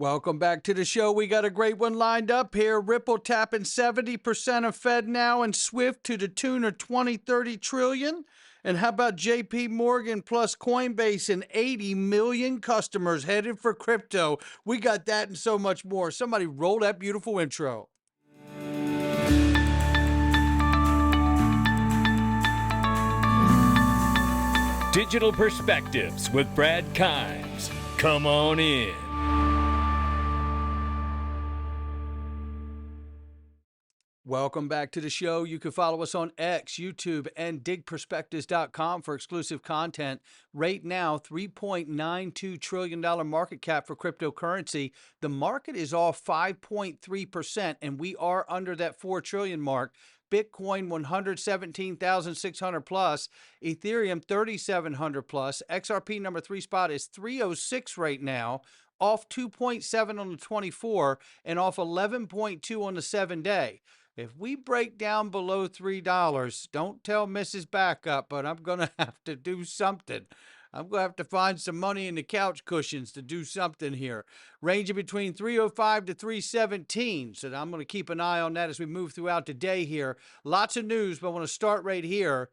Welcome back to the show. We got a great one lined up here. Ripple tapping 70% of FedNow and Swift to the tune of 20-30 trillion. And how about JP Morgan plus Coinbase and 80 million customers headed for crypto? We got that and so much more. Somebody roll that beautiful intro. Digital Perspectives with Brad Kimes. Come on in. Welcome back to the show. You can follow us on X, YouTube, and DigPerspectives.com for exclusive content. Right now, $3.92 trillion market cap for cryptocurrency. The market is off 5.3%, and we are under that 4 trillion mark. Bitcoin 117,600 plus, Ethereum 3,700 plus. XRP number 3 spot is 306 right now, off 2.7 on the 24 and off 11.2 on the 7-day. If we break down below $3, don't tell Mrs. Backup, but I'm going to have to do something. I'm going to have to find some money in the couch cushions to do something here. Ranging between 305 to 317. So I'm going to keep an eye on that as we move throughout the day here. Lots of news, but I want to start right here.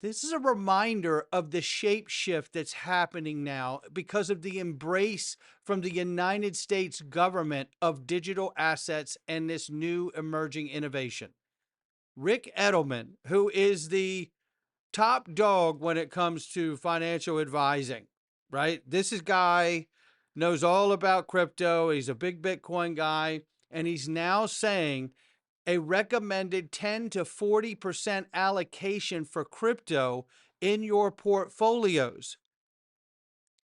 This is a reminder of the shape shift that's happening now because of the embrace from the United States government of digital assets and this new emerging innovation. Rick Edelman, who is the top dog when it comes to financial advising, right? This is guy knows all about crypto. He's a big Bitcoin guy, and he's now saying a recommended 10 to 40% allocation for crypto in your portfolios.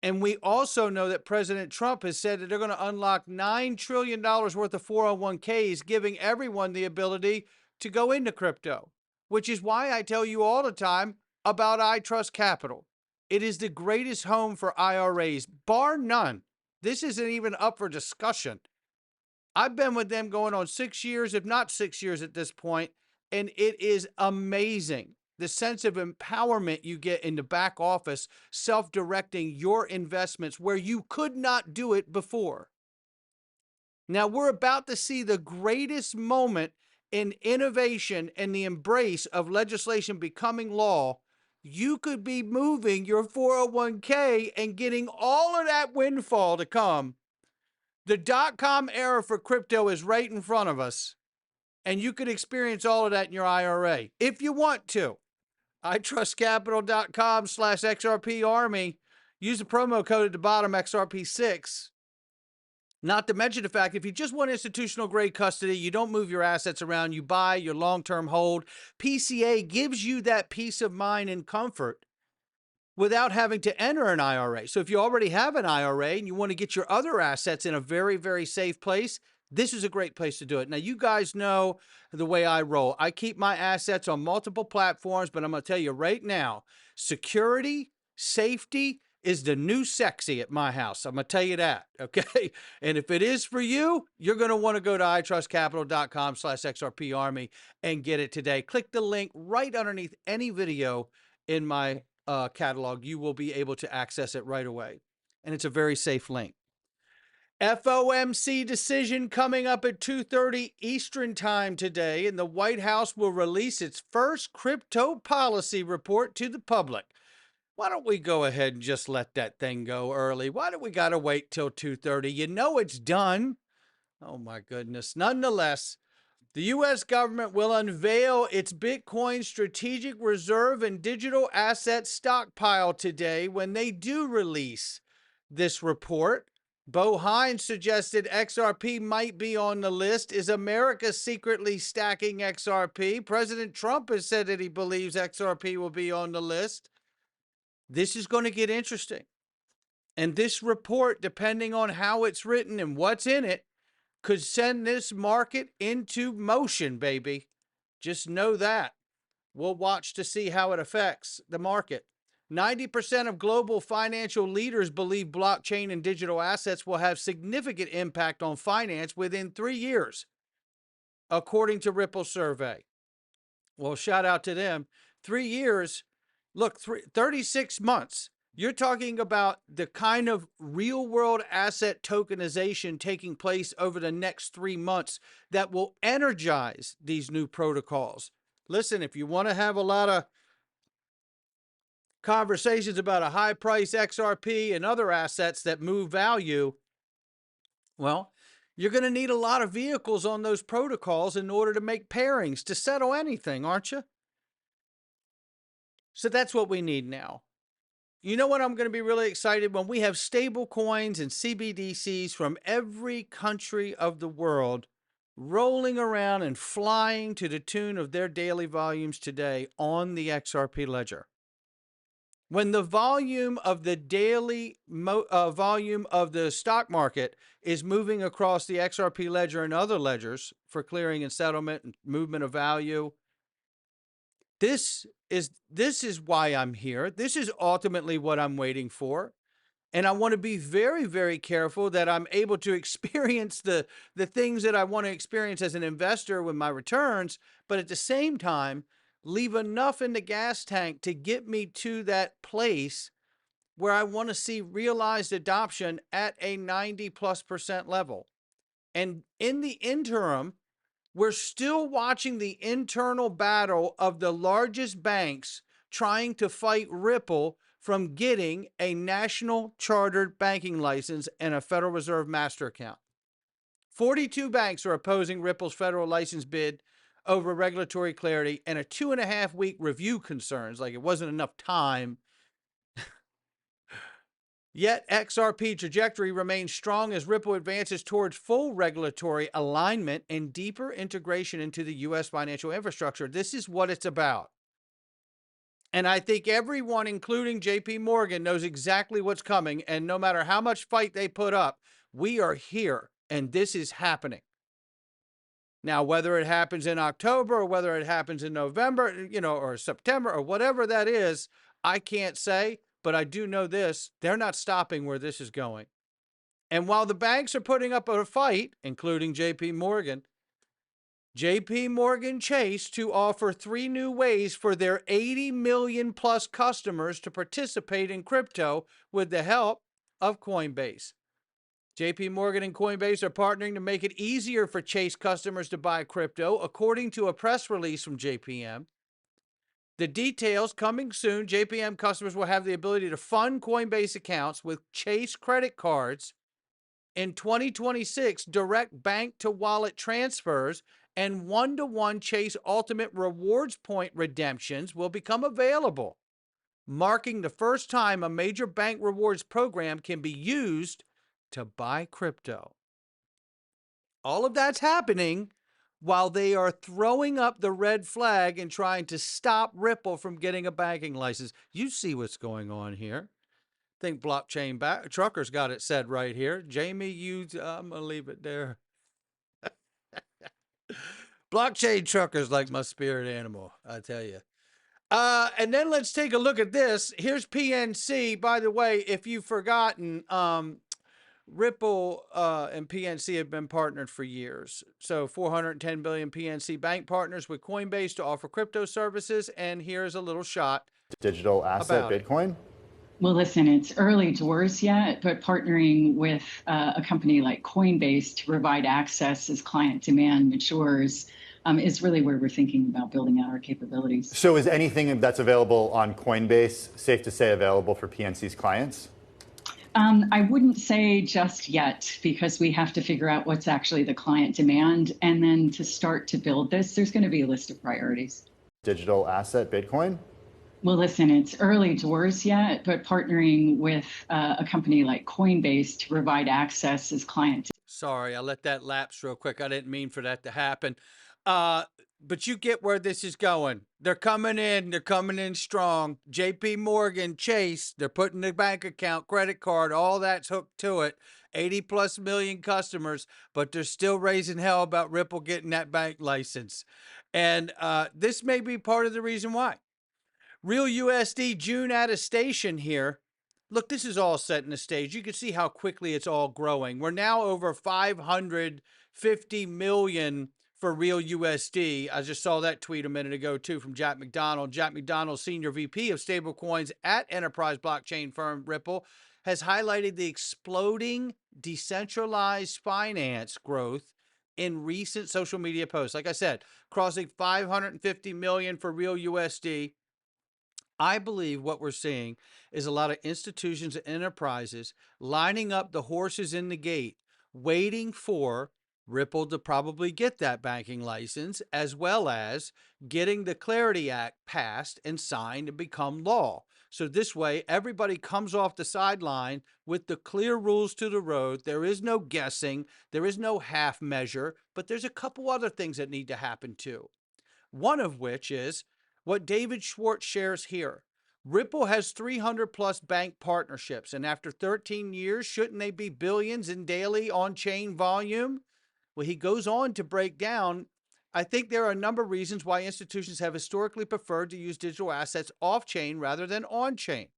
And we also know that President Trump has said that they're going to unlock $9 trillion worth of 401ks, giving everyone the ability to go into crypto, which is why I tell you all the time about iTrustCapital. It is the greatest home for IRAs, bar none. This isn't even up for discussion. I've been with them going on 6 years, if not 6 years at this point, and it is amazing. The sense of empowerment you get in the back office, self-directing your investments where you could not do it before. Now, we're about to see the greatest moment in innovation and the embrace of legislation becoming law. You could be moving your 401k and getting all of that windfall to come. The dot-com era for crypto is right in front of us, and you could experience all of that in your IRA if you want to. iTrustCapital.com/XRP Army. Use the promo code at the bottom, XRP6. Not to mention the fact, if you just want institutional grade custody, you don't move your assets around, you buy your long-term hold. PCA gives you that peace of mind and comfort without having to enter an IRA. So if you already have an IRA and you want to get your other assets in a very, very safe place, this is a great place to do it. Now, you guys know the way I roll. I keep my assets on multiple platforms, but I'm going to tell you right now, security, safety is the new sexy at my house. I'm going to tell you that, okay? And if it is for you, you're going to want to go to iTrustCapital.com/XRP Army and get it today. Click the link right underneath any video in my catalog. You will be able to access it right away. And it's a very safe link. FOMC decision coming up at 2:30 Eastern time today, and the White House will release its first crypto policy report to the public. Why don't we go ahead and just let that thing go early? Why do we got to wait till 2:30? You know it's done. Oh my goodness. Nonetheless, the U.S. government will unveil its Bitcoin strategic reserve and digital asset stockpile today when they do release this report. Bo Hines suggested XRP might be on the list. Is America secretly stacking XRP? President Trump has said that he believes XRP will be on the list. This is going to get interesting. And this report, depending on how it's written and what's in it, could send this market into motion, baby. Just know that. We'll watch to see how it affects the market. 90% of global financial leaders believe blockchain and digital assets will have significant impact on finance within 3 years, according to Ripple's survey. Well, shout out to them. 3 years, look, 36 months. You're talking about the kind of real world asset tokenization taking place over the next 3 months that will energize these new protocols. Listen, if you want to have a lot of conversations about a high price XRP and other assets that move value, well, you're going to need a lot of vehicles on those protocols in order to make pairings to settle anything, aren't you? So that's what we need now. You know what? I'm going to be really excited when we have stable coins and CBDCs from every country of the world rolling around and flying to the tune of their daily volumes today on the XRP ledger. When the volume of the daily volume of the stock market is moving across the XRP ledger and other ledgers for clearing and settlement and movement of value, this is why I'm here. This is ultimately what I'm waiting for. And I want to be very, very careful that I'm able to experience the things that I want to experience as an investor with my returns, but at the same time, leave enough in the gas tank to get me to that place where I want to see realized adoption at a 90+% level. And in the interim, we're still watching the internal battle of the largest banks trying to fight Ripple from getting a national chartered banking license and a Federal Reserve master account. 42 banks are opposing Ripple's federal license bid over regulatory clarity and a 2.5-week review concerns, like it wasn't enough time. Yet XRP trajectory remains strong as Ripple advances towards full regulatory alignment and deeper integration into the U.S. financial infrastructure. This is what it's about. And I think everyone, including JP Morgan, knows exactly what's coming. And no matter how much fight they put up, we are here and this is happening. Now, whether it happens in October or whether it happens in November, or September or whatever that is, I can't say. But I do know this, they're not stopping where this is going. And while the banks are putting up a fight, including JP Morgan Chase to offer 3 new ways for their 80 million plus customers to participate in crypto with the help of Coinbase. JP Morgan and Coinbase are partnering to make it easier for Chase customers to buy crypto, according to a press release from JPM. The details coming soon. JPM customers will have the ability to fund Coinbase accounts with Chase credit cards. In 2026, direct bank to wallet transfers and one-to-one Chase Ultimate Rewards Point redemptions will become available, marking the first time a major bank rewards program can be used to buy crypto. All of that's happening while they are throwing up the red flag and trying to stop Ripple from getting a banking license. You see what's going on here. I think blockchain truckers got it said right here. Jamie, I'm going to leave it there. Blockchain truckers like my spirit animal, I tell you. And then let's take a look at this. Here's PNC. By the way, if you've forgotten, Ripple and PNC have been partnered for years. So 410 billion PNC bank partners with Coinbase to offer crypto services. And here's a little shot. Digital asset Bitcoin? Well, listen, it's early doors yet, but partnering with a company like Coinbase to provide access as client demand matures is really where we're thinking about building out our capabilities. So is anything that's available on Coinbase safe to say available for PNC's clients? I wouldn't say just yet, because we have to figure out what's actually the client demand. And then to start to build this, there's going to be a list of priorities. Digital asset Bitcoin? Well, listen, it's early doors yet, but partnering with a company like Coinbase to provide access as client. Sorry, I let that lapse real quick. I didn't mean for that to happen. But you get where this is going. They're coming in strong. JP Morgan, Chase, they're putting the bank account, credit card, all that's hooked to it. 80+ million customers, but they're still raising hell about Ripple getting that bank license. And this may be part of the reason why. Real USD June attestation here. Look, this is all set in the stage. You can see how quickly it's all growing. We're now over 550 million for real USD. I just saw that tweet a minute ago too from Jack McDonald. Jack McDonald, Senior VP of Stablecoins at enterprise blockchain firm Ripple, has highlighted the exploding decentralized finance growth in recent social media posts. Like I said, crossing 550 million for real USD. I believe what we're seeing is a lot of institutions and enterprises lining up the horses in the gate, waiting for Ripple to probably get that banking license, as well as getting the Clarity Act passed and signed and become law. So this way, everybody comes off the sideline with the clear rules to the road. There is no guessing. There is no half measure, but there's a couple other things that need to happen too. One of which is what David Schwartz shares here. Ripple has 300 plus bank partnerships, and after 13 years, shouldn't they be billions in daily on-chain volume? Well, he goes on to break down, I think there are a number of reasons why institutions have historically preferred to use digital assets off-chain rather than on-chain.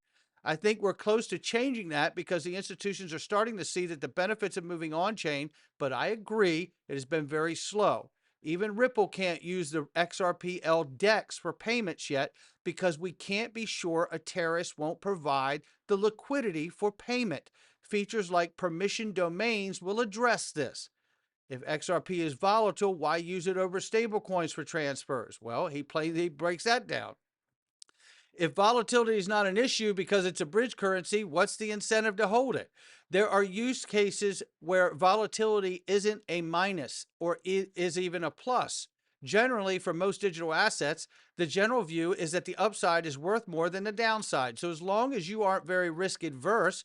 I think we're close to changing that because the institutions are starting to see that the benefits of moving on-chain, but I agree it has been very slow. Even Ripple can't use the XRP DEX for payments yet because we can't be sure a terrorist won't provide the liquidity for payment. Features like permission domains will address this. If XRP is volatile, why use it over stablecoins for transfers? Well, he breaks that down. If volatility is not an issue because it's a bridge currency, what's the incentive to hold it? There are use cases where volatility isn't a minus or is even a plus. Generally, for most digital assets, the general view is that the upside is worth more than the downside. So as long as you aren't very risk adverse,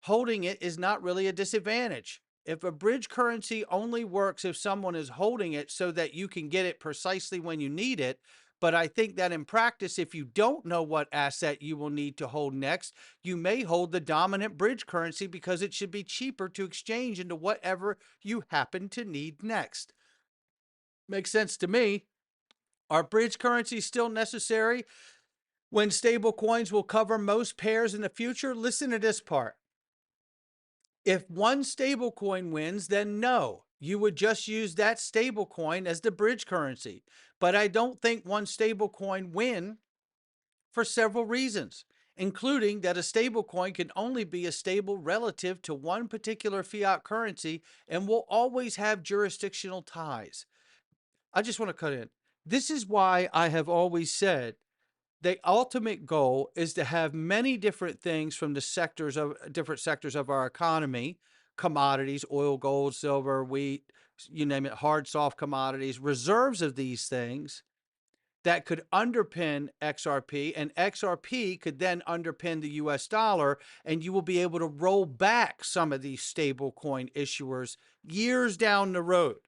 holding it is not really a disadvantage. If a bridge currency only works if someone is holding it so that you can get it precisely when you need it, but I think that in practice, if you don't know what asset you will need to hold next, you may hold the dominant bridge currency because it should be cheaper to exchange into whatever you happen to need next. Makes sense to me. Are bridge currencies still necessary when stable coins will cover most pairs in the future? Listen to this part. If one stable coin wins, then no, you would just use that stable coin as the bridge currency. But I don't think one stable coin win for several reasons, including that a stable coin can only be a stable relative to one particular fiat currency and will always have jurisdictional ties. I just want to cut in. This is why I have always said the ultimate goal is to have many different things from the different sectors of our economy, commodities, oil, gold, silver, wheat, you name it, hard, soft commodities, reserves of these things that could underpin XRP, and XRP could then underpin the US dollar, and you will be able to roll back some of these stable coin issuers years down the road,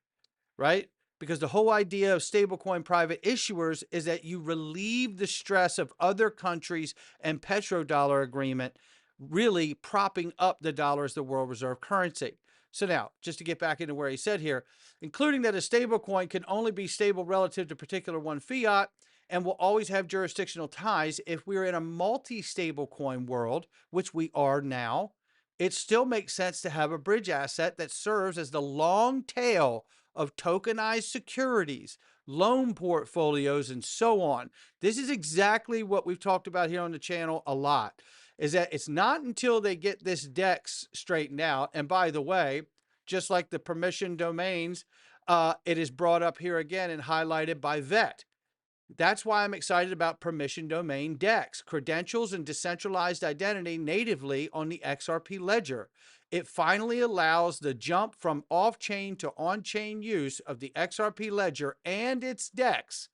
right? Because the whole idea of stablecoin private issuers is that you relieve the stress of other countries and petrodollar agreement, really propping up the dollar as the world reserve currency. So now, just to get back into where he said here, including that a stablecoin can only be stable relative to particular one fiat and will always have jurisdictional ties. If we're in a multi-stablecoin world, which we are now, it still makes sense to have a bridge asset that serves as the long tail of tokenized securities, loan portfolios, and so on. This is exactly what we've talked about here on the channel a lot, is that it's not until they get this DEX straightened out, and by the way, just like the permission domains, it is brought up here again and highlighted by VET. That's why I'm excited about permission domain DEX, credentials and decentralized identity natively on the XRP ledger. It finally allows the jump from off-chain to on-chain use of the XRP ledger and its DEX,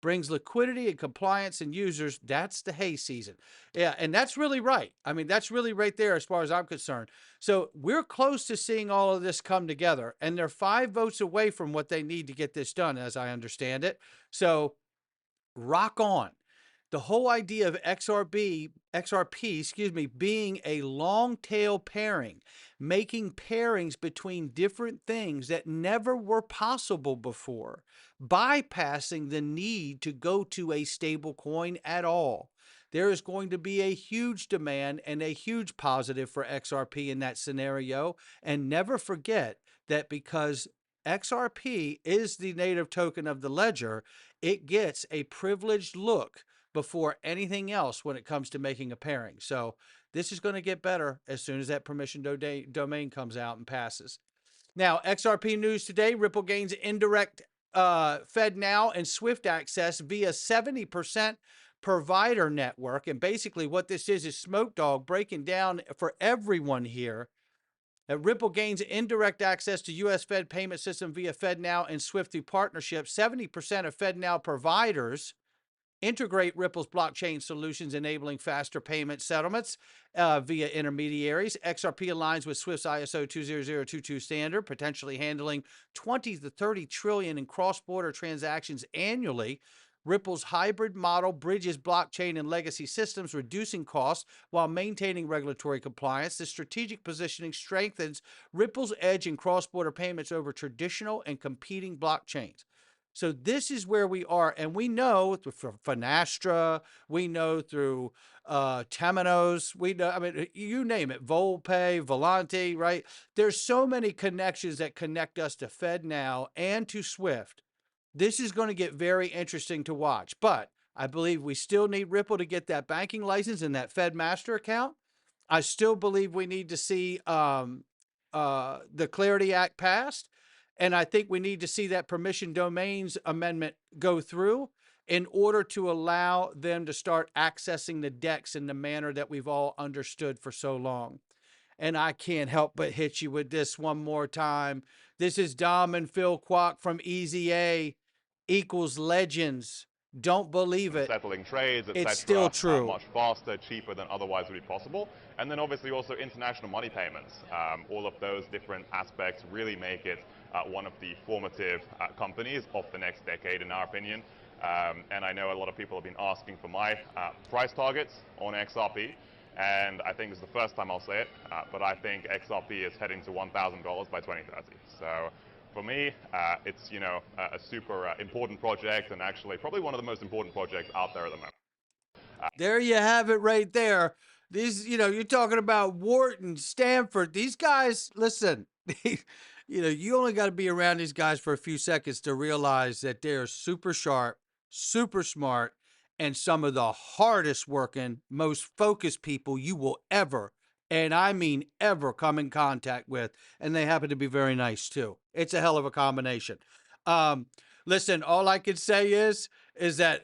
brings liquidity and compliance and users. That's the hay season. Yeah, and that's really right. I mean, that's really right there as far as I'm concerned. So we're close to seeing all of this come together, and they're 5 votes away from what they need to get this done, as I understand it. So rock on. The whole idea of XRP, being a long tail pairing, making pairings between different things that never were possible before, bypassing the need to go to a stable coin at all. There is going to be a huge demand and a huge positive for XRP in that scenario. And never forget that because XRP is the native token of the ledger. It gets a privileged look before anything else when it comes to making a pairing. So this is going to get better as soon as that permission domain comes out and passes. Now, XRP news today, Ripple gains indirect FedNow and SWIFT access via 70% provider network. And basically what this is Smoke Dog breaking down for everyone here. Ripple gains indirect access to U.S. Fed payment system via FedNow and SWIFT through partnership. 70% of FedNow providers integrate Ripple's blockchain solutions, enabling faster payment settlements via intermediaries. XRP aligns with Swift's ISO 20022 standard, potentially handling 20 to 30 trillion in cross-border transactions annually. Ripple's hybrid model bridges blockchain and legacy systems, reducing costs while maintaining regulatory compliance. The strategic positioning strengthens Ripple's edge in cross-border payments over traditional and competing blockchains. So this is where we are, and we know through Finastra, we know through Temenos, we know, I mean, you name it, Volpay, Volante, right? There's so many connections that connect us to FedNow and to SWIFT. This is going to get very interesting to watch, but I believe we still need Ripple to get that banking license and that Fed Master account. I still believe we need to see the Clarity Act passed. And I think we need to see that permission domains amendment go through in order to allow them to start accessing the DEX in the manner that we've all understood for so long. And I can't help but hit you with this one more time. This is Dom and Phil Kwok from Easy A equals legends. Don't believe it. Settling trades, etc. It's still true. Much faster, cheaper than otherwise would be possible. And then obviously also international money payments. All of those different aspects really make it one of the formative companies of the next decade, in our opinion. And I know a lot of people have been asking for my price targets on XRP. And I think it's the first time I'll say it, but I think XRP is heading to $1,000 by 2030. So for me, it's, you know, a super important project, and actually probably one of the most important projects out there at the moment. There you have it right there. These, you know, you're talking about Wharton, Stanford. These guys, listen, you know, you only got to be around these guys for a few seconds to realize that they're super sharp, super smart, and some of the hardest working, most focused people you will ever, and I mean ever, come in contact with. And they happen to be very nice too. It's a hell of a combination. Listen, all I can say is that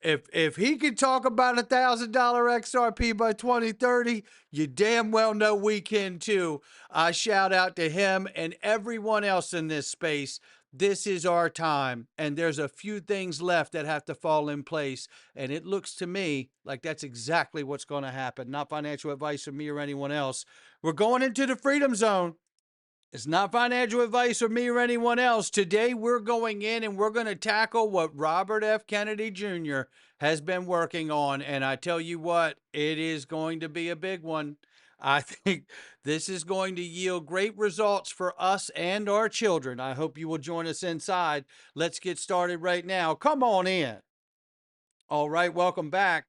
if he can talk about $1,000 XRP by 2030, you damn well know we can too. I shout out to him and everyone else in this space. This is our time, and there's a few things left that have to fall in place, and it looks to me like that's exactly what's going to happen. Not financial advice from me or anyone else. We're going into the freedom zone. It's not financial advice from me or anyone else. Today, we're going in and we're going to tackle what Robert F. Kennedy Jr. has been working on, and I tell you what, it is going to be a big one. I think this is going to yield great results for us and our children. I hope you will join us inside. Let's get started right now. Come on in. All right, welcome back.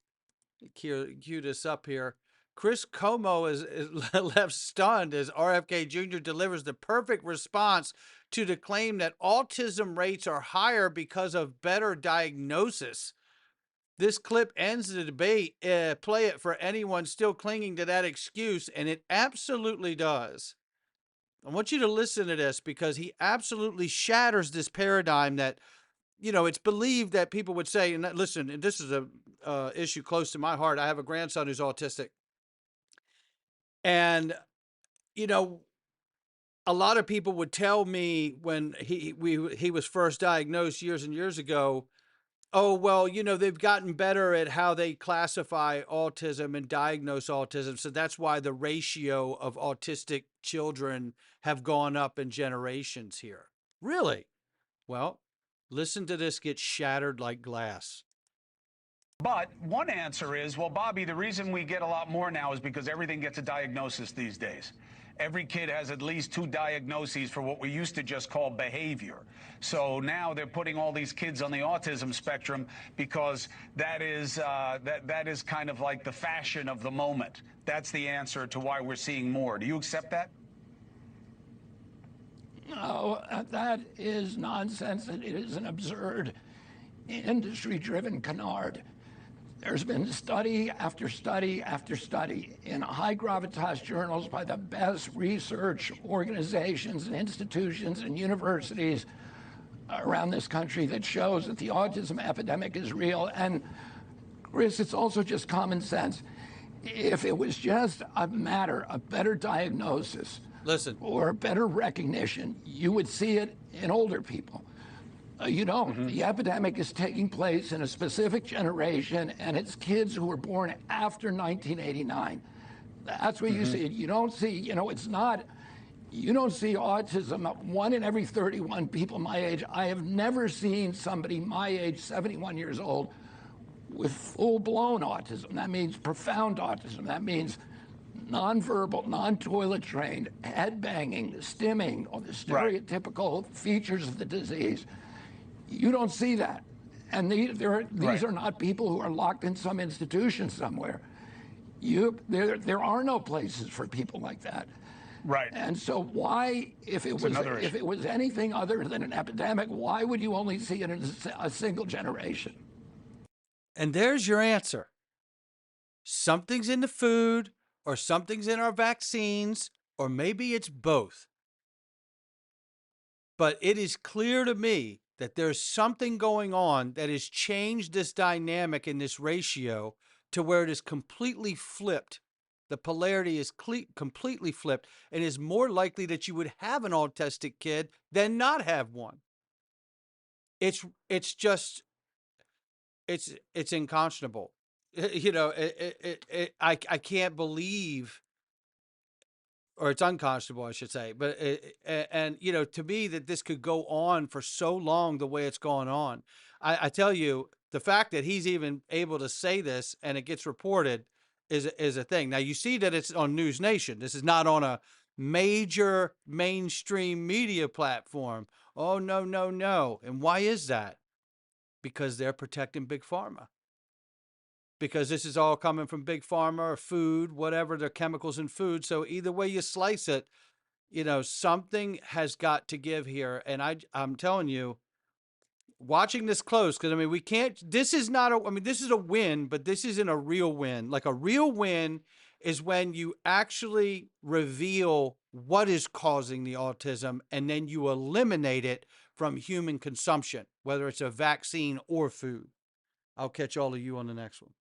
Cue this up here. Chris Como is left stunned as RFK Jr. delivers the perfect response to the claim that autism rates are higher because of better diagnosis. This clip ends the debate. Play it for anyone still clinging to that excuse, and it absolutely does. I want you to listen to this because he absolutely shatters this paradigm that, you know, it's believed that people would say, and listen, this is a issue close to my heart. I have a grandson who's autistic. And, you know, a lot of people would tell me when he was first diagnosed years and years ago, oh, well, you know, they've gotten better at how they classify autism and diagnose autism. So that's why the ratio of autistic children have gone up in generations here. Really? Well, listen to this get shattered like glass. But one answer is, well, Bobby, the reason we get a lot more now is because everything gets a diagnosis these days. Every kid has at least 2 diagnoses for what we used to just call behavior. So now they're putting all these kids on the autism spectrum because that is kind of like the fashion of the moment. That's the answer to why we're seeing more. Do you accept that? No, that is nonsense. It is an absurd, industry-driven canard. There's been study after study after study in high gravitas journals by the best research organizations and institutions and universities around this country that shows that the autism epidemic is real. And Chris, it's also just common sense. If it was just a matter of better diagnosis, Listen, or better recognition, you would see it in older people. You don't. The epidemic is taking place in a specific generation, and it's kids who were born after 1989. That's where you see it. You don't see, it's not, you don't see autism. 1 in every 31 people my age. I have never seen somebody my age, 71 years old, with full-blown autism. That means profound autism. That means nonverbal, non-toilet trained, head banging, stimming, all the stereotypical features of the disease. You don't see that. And these are not people who are locked in some institution somewhere. There are no places for people like that. Right. And so why, if it was anything other than an epidemic, why would you only see it in a single generation? and there's your answer. Something's in the food, or something's in our vaccines, or maybe it's both. But it is clear to me that there's something going on that has changed this dynamic in this ratio to where it is completely flipped. The polarity is completely flipped, and is more likely that you would have an autistic kid than not have one. It's unconscionable. I can't believe, or it's unconscionable, I should say. But to me, that this could go on for so long the way it's gone on. I tell you, the fact that he's even able to say this and it gets reported is a thing. Now you see that it's on News Nation. This is not on a major mainstream media platform. Oh, no, no, no. And why is that? Because they're protecting Big Pharma. Because this is all coming from Big Pharma or food, whatever, the chemicals in food. So either way you slice it, something has got to give here. And I'm telling you, watching this close, because we can't, this is not this is a win, but this isn't a real win. Like, a real win is when you actually reveal what is causing the autism, and then you eliminate it from human consumption, whether it's a vaccine or food. I'll catch all of you on the next one.